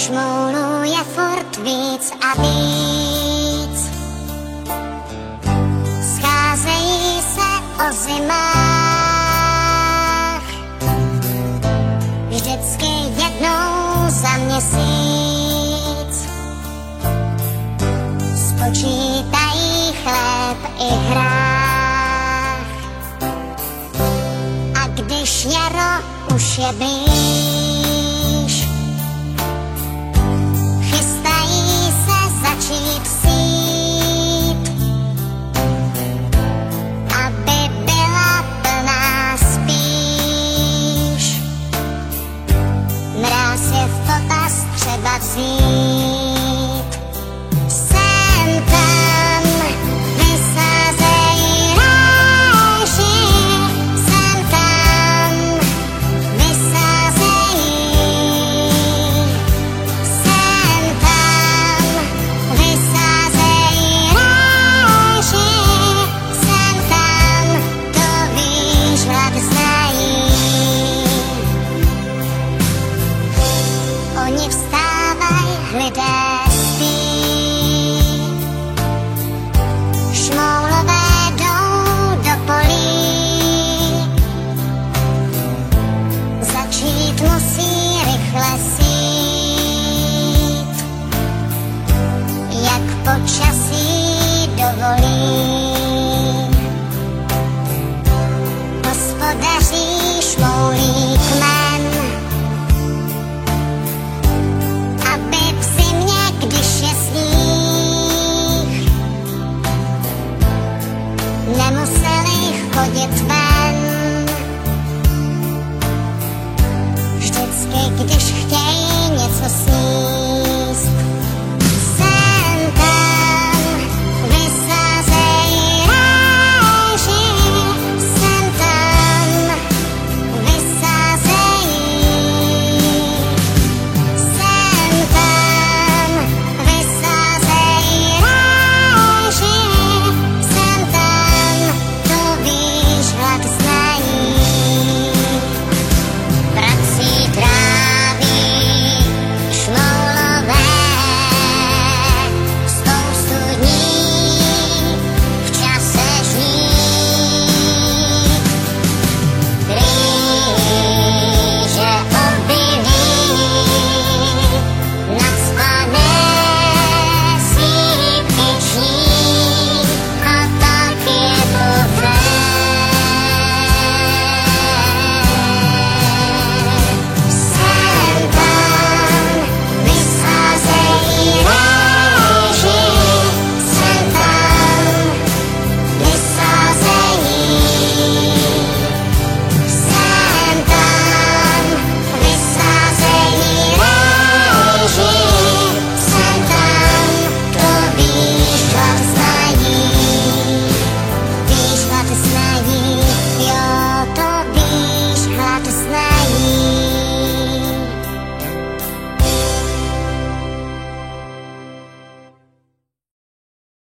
šmouluje furt víc a víc. Scházejí se o zimách, vždycky jednou za měsíc. Spočítají chléb i hrách, a když jaro už je blíž, chystají se začít sít, aby byla plná spíš. Mráz je v potaz třeba vzít. Sem tam vysázejí ráži, sem tam vysázejí, sem tam vysázejí ráži, sem tam, to víš, hlad znají. Oni vstávaj, lidé spí, šmoulové jdou do polí, začít musí rychle sít, jak počasí dovolí. Hospodaří šmoulí kmen, aby v zimě, když je sníh, nemuseli chodit ven.